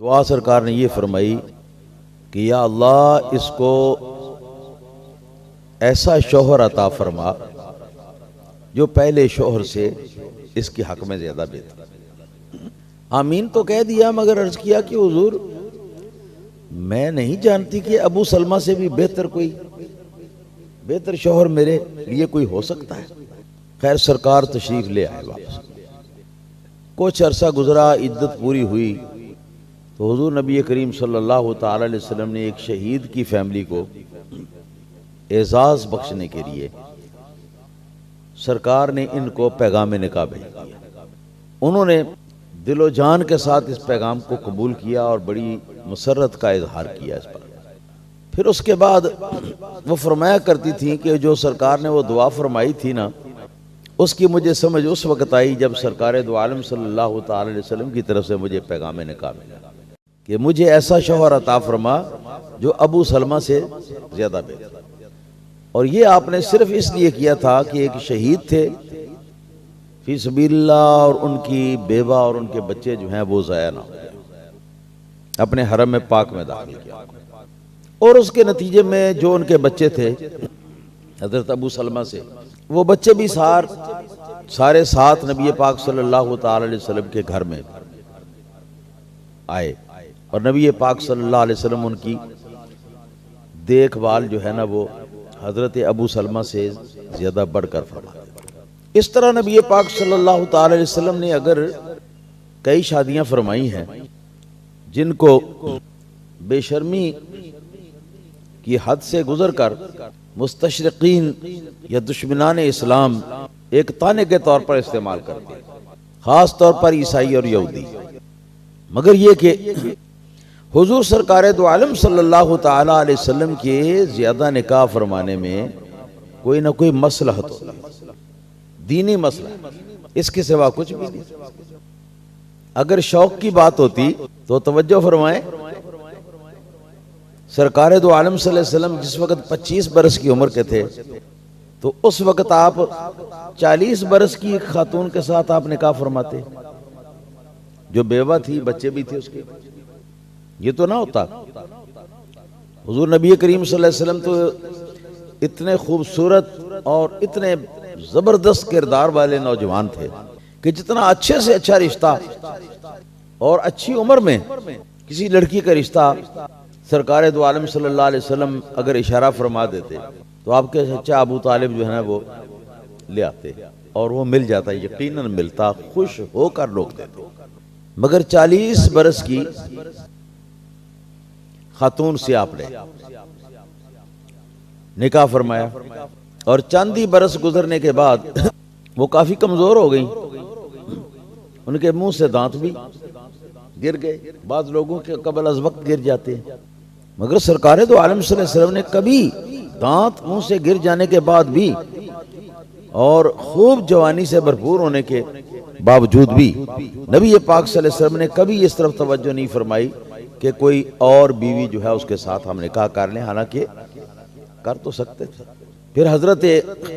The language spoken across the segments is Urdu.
دعا سرکار نے یہ فرمائی کہ یا اللہ اس کو ایسا شوہر عطا فرما جو پہلے شوہر سے اس کے حق میں زیادہ بہتر۔ آمین تو کہہ دیا، مگر عرض کیا کہ حضور میں نہیں جانتی کہ ابو سلمہ سے بھی بہتر شوہر میرے لیے کوئی ہو سکتا ہے۔ خیر سرکار تشریف لے آئے واپس، کچھ عرصہ گزرا، عدت پوری ہوئی تو حضور نبی کریم صلی اللہ تعالی علیہ وسلم نے ایک شہید کی فیملی کو اعزاز بخشنے کے لیے سرکار نے ان کو پیغام نکاح بھیجا۔ انہوں نے دل و جان کے ساتھ اس پیغام کو قبول کیا اور بڑی مسرت کا اظہار کیا اس پر۔ پھر اس کے بعد وہ فرمایا کرتی تھیں کہ جو سرکار نے وہ دعا فرمائی تھی نا، اس کی مجھے سمجھ اس وقت آئی جب سرکار دو عالم صلی اللہ تعالی علیہ وسلم کی طرف سے مجھے پیغام نکاح ملا کہ مجھے ایسا شوہر عطا فرما جو ابو سلمہ سے زیادہ بہتر۔ اور یہ آپ نے صرف اس لیے کیا تھا کہ ایک شہید تھے فی سبیل اللہ، اور ان کی بیوہ اور ان کے بچے جو ہیں وہ ضائع نہ ہو جائیں۔ اپنے حرم میں پاک میں داخل کیا، اور اس کے نتیجے میں جو ان کے بچے تھے حضرت ابو سلمہ سے، وہ بچے بھی سارے ساتھ نبی پاک صلی اللہ تعالی علیہ وسلم کے گھر میں آئے، اور نبی پاک صلی اللہ علیہ وسلم ان کی دیکھ بھال جو ہے نا وہ حضرت ابو سلمہ سے زیادہ بڑھ کر فرماتے۔ اس طرح نبی پاک صلی اللہ تعالی علیہ وسلم نے اگر کئی شادیاں فرمائی ہیں جن کو بے شرمی کی حد سے گزر کر مستشرقین یا دشمنان اسلام ایک طعنے کے طور پر استعمال کرتے ہیں، خاص طور پر عیسائی اور یہودی، مگر یہ کہ حضور سرکار دو عالم صلی اللہ تعالی علیہ وسلم کے زیادہ نکاح فرمانے میں کوئی نہ کوئی مصلحت ہوتی ہے، دینی مسئلہ، اس کے سوا کچھ بھی نہیں۔ اگر شوق کی بات ہوتی تو توجہ فرمائیں، سرکار دو عالم صلی اللہ علیہ وسلم جس وقت 25 برس کی عمر کے تھے تو اس وقت آپ 40 برس کی ایک خاتون کے ساتھ آپ نکاح فرماتے جو بیوہ تھی، بچے بھی تھے اس کے، یہ تو نہ ہوتا۔ حضور نبی کریم صلی اللہ علیہ وسلم تو اتنے خوبصورت اور اتنے زبردست کردار والے نوجوان تھے کہ جتنا اچھے سے اچھا رشتہ اور اچھی عمر میں کسی لڑکی کا رشتہ سرکار دو عالم صلی اللہ علیہ وسلم اگر اشارہ فرما دیتے تو آپ کے چچا ابو طالب جو ہے وہ لے آتے اور وہ مل جاتا، یقیناً ملتا، خوش ہو کر لوگ دیتے۔ مگر 40 برس کی خاتون سے آپ نے نکاح فرمایا، اور چاندی برس گزرنے کے بعد وہ کافی کمزور ہو گئیں، ان کے منہ سے دانت بھی گر گئے، بعض لوگوں کے قبل از وقت گر جاتے ہیں، مگر سرکار دو عالم صلی اللہ علیہ وسلم نے کبھی دانت منہ سے گر جانے کے بعد بھی اور خوب جوانی سے بھرپور ہونے کے باوجود بھی نبی پاک صلی اللہ علیہ وسلم نے کبھی اس طرف توجہ نہیں فرمائی کہ کوئی اور بیوی جو ہے اس کے ساتھ ہم نکاح کر لیں، حالانکہ کر تو سکتے تھے۔ پھر حضرت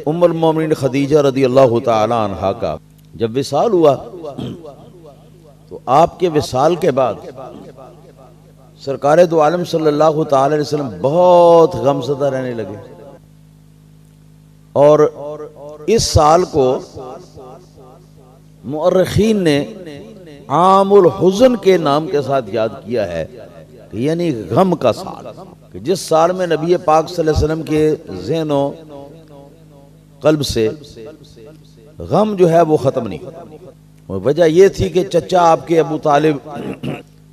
ام المومنین خدیجہ رضی اللہ تعالی عنہا کا جب وصال ہوا تو آپ کے وصال کے بعد سرکار دو عالم صلی اللہ تعالی علیہ وسلم بہت غمزدہ رہنے لگے، اور اس سال کو مؤرخین نے عام الحزن کے نام کے ساتھ یاد کیا ہے، کہ یعنی غم کا سال، کہ جس سال میں نبی پاک صلی اللہ علیہ وسلم کے ذہن و قلب سے غم جو ہے وہ ختم نہیں ہوا۔ وجہ یہ تھی کہ چچا آپ کے ابو طالب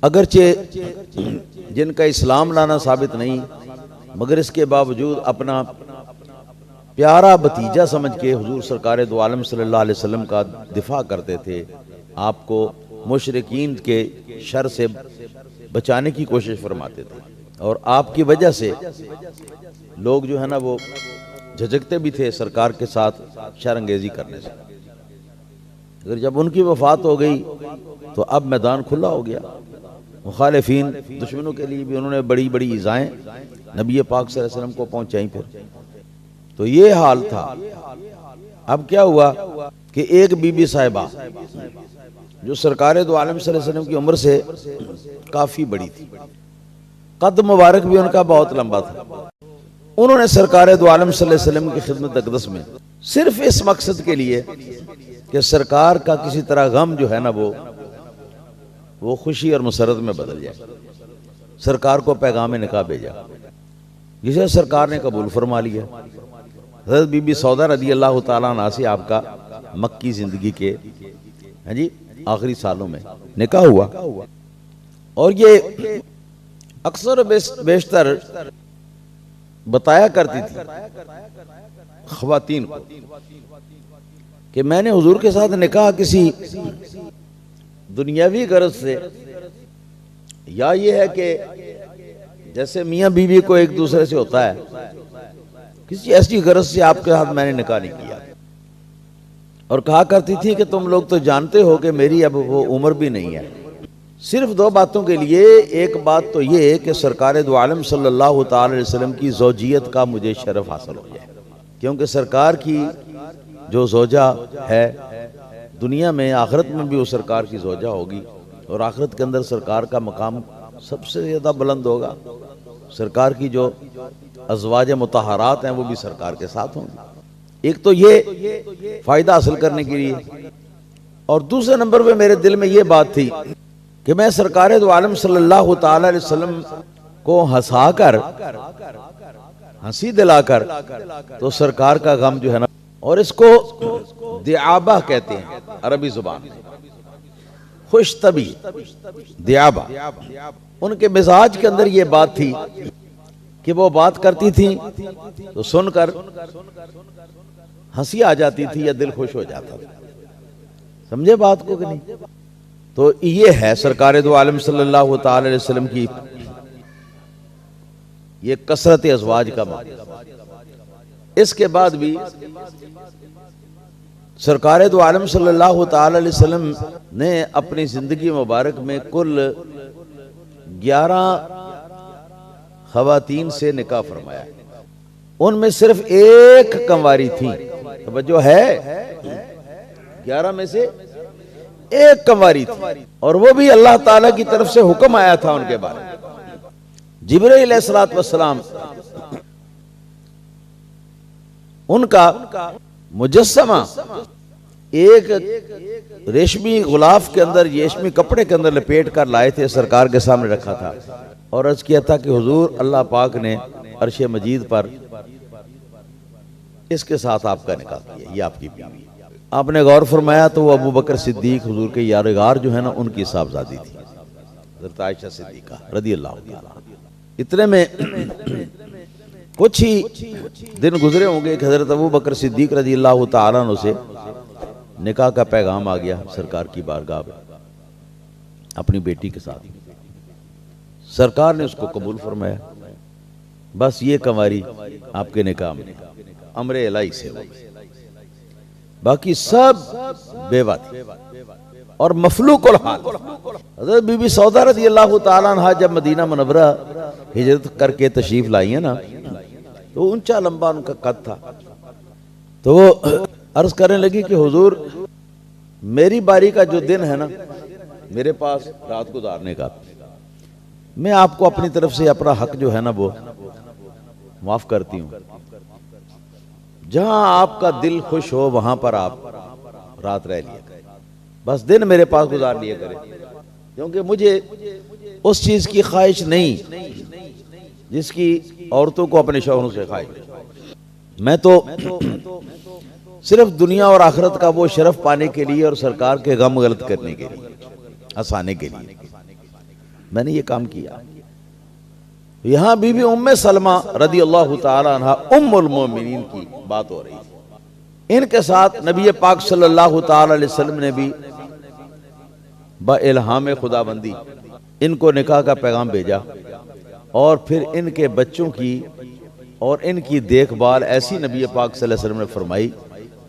اگرچہ جن کا اسلام لانا ثابت نہیں، مگر اس کے باوجود اپنا پیارا بھتیجا سمجھ کے حضور سرکار دو عالم صلی اللہ علیہ وسلم کا دفاع کرتے تھے، آپ کو مشرکین کے شر سے بچانے کی کوشش فرماتے تھے، اور آپ کی وجہ سے لوگ جو ہے نا وہ جھجکتے بھی تھے سرکار کے ساتھ شر انگیزی کرنے سے۔ اگر جب ان کی وفات ہو گئی تو اب میدان کھلا ہو گیا، مخالفین دشمنوں کے لیے بھی انہوں نے بڑی بڑی ایذائیں نبی پاک صلی اللہ علیہ وسلم کو پہنچائیں۔ پھر تو یہ حال تھا۔ اب کیا ہوا کہ ایک بی بی صاحبہ جو سرکار دو عالم صلی اللہ علیہ وسلم کی عمر سے کافی بڑی تھی، قد مبارک بھی ان کا بہت لمبا تھا۔ انہوں نے سرکار دو عالم صلی اللہ علیہ وسلم کی خدمت اقدس میں صرف اس مقصد کے لیے کہ سرکار کا کسی طرح غم جو ہے نا وہ خوشی اور مسرت میں بدل جائے، سرکار کو پیغام نکاح بھیجا، جسے سرکار نے قبول فرما لیا۔ حضرت بی بی سودا رضی اللہ تعالیٰ عنہ سے آپ کا مکی زندگی کے آخری سالوں میں نکاح ہوا، اور یہ اکثر بیشتر بتایا کرتی تھی خواتین کو کہ میں نے حضور کے ساتھ نکاح کسی دنیاوی غرض سے، یا یہ ہے کہ جیسے میاں بیوی کو ایک دوسرے سے ہوتا ہے، کسی ایسی غرض سے آپ کے ساتھ میں نے نکاح نہیں کیا۔ اور کہا کرتی تھی کہ تم لوگ تو جانتے ہو کہ میری اب وہ عمر بھی نہیں ہے، صرف دو باتوں کے لیے۔ ایک بات تو یہ کہ سرکار دو عالم صلی اللہ تعالی علیہ وسلم کی زوجیت کا مجھے شرف حاصل ہو جائے، کیونکہ سرکار کی جو زوجہ ہے دنیا میں، آخرت میں بھی وہ سرکار کی زوجہ ہوگی، اور آخرت کے اندر سرکار کا مقام سب سے زیادہ بلند ہوگا۔ سرکار کی جو ازواج مطہرات ہیں وہ بھی سرکار کے ساتھ ہوں گی۔ ایک تو یہ فائدہ حاصل کرنے کے لیے، اور دوسرے نمبر پہ میرے دل میں یہ بات تھی کہ میں سرکار دو عالم صلی اللہ تعالی علیہ وسلم کو ہنسا کر، ہنسی دلا کر، تو سرکار کا غم جو ہے نا، اور اس کو دعابہ کہتے ہیں عربی زبان میں، خوش طبی دعابہ۔ ان کے مزاج کے اندر یہ بات تھی کہ وہ بات کرتی تھی تو سن کر ہنسی آ جاتی تھی یا دل خوش ہو جاتا تھا۔ سمجھے بات کو کہ نہیں؟ تو یہ ہے سرکار دو عالم صلی اللہ تعالی علیہ وسلم کی یہ کثرت ازواج کا معنی۔ اس کے بعد بھی سرکار دو عالم صلی اللہ تعالی علیہ وسلم نے اپنی زندگی مبارک میں کل 11 خواتین سے نکاح فرمایا، ان میں صرف ایک کنواری تھی۔ توجہ ہے، 11 میں سے ایک کنواری تھی، اور وہ بھی اللہ تعالیٰ کی طرف سے حکم آیا تھا ان کے بارے میں۔ جبرائیل علیہ الصلوۃ والسلام ان کا مجسمہ ایک ریشمی غلاف کے اندر، ریشمی کپڑے کے اندر لپیٹ کر لائے تھے، سرکار کے سامنے رکھا تھا، اور عرض کیا تھا کہ حضور اللہ پاک نے عرش مجید پر اس کے ساتھ آپ کا نکاح کیا، یہ آپ کی بیوی ہے۔ آپ نے غور فرمایا تو وہ ابو بکر صدیق حضور کے یادگار جو ہے نا ان کی صاحبزادی تھی، حضرت عائشہ صدیقہ رضی اللہ عنہا۔ اتنے میں کچھ ہی دن گزرے ہوں گے کہ حضرت ابو بکر صدیق رضی اللہ تعالیٰ عنہ سے نکاح کا پیغام آ گیا سرکار کی بارگاہ میں اپنی بیٹی کے ساتھ۔ سرکار نے اس کو قبول فرمایا، بس یہ کنواری آپ کے نکاح میں امر الہی سے ہوئی، باقی سب بیوہ تھی اور مفلوق الحال۔ حضرت بی بی سودا رضی اللہ تعالیٰ عنہ جب مدینہ منورہ ہجرت کر کے تشریف لائی ہیں نا، تو اونچا لمبا ان کا قد تھا، تو وہ عرض کرنے لگی کہ حضور میری باری کا جو دن ہے نا میرے پاس رات گزارنے کا، میں آپ کو اپنی طرف سے اپنا حق جو ہے نا وہ معاف کرتی ہوں، جہاں آپ کا دل خوش ہو وہاں پر آپ رات رہ لیا کریں، بس دن میرے پاس گزار لیا کریں، کیونکہ مجھے اس چیز کی خواہش نہیں جس کی عورتوں کو اپنے شوہروں سے خواہش۔ میں تو صرف دنیا اور آخرت کا وہ شرف پانے کے لیے اور سرکار کے غم غلط کرنے کے لیے، ہنسانے کے لیے میں نے یہ کام کیا۔ یہاں بی بی ام سلمہ رضی اللہ تعالی عنہ ام المومنین کی بات ہو رہی ہے، ان کے ساتھ نبی پاک صلی اللہ تعالی علیہ وسلم نے بھی با الہام خداوندی ان کو نکاح کا پیغام بھیجا، اور پھر ان کے بچوں کی اور ان کی دیکھ بھال ایسی نبی پاک صلی اللہ علیہ وسلم نے فرمائی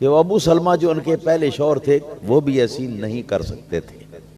کہ وہ ابو سلمہ جو ان کے پہلے شوہر تھے وہ بھی ایسی نہیں کر سکتے تھے۔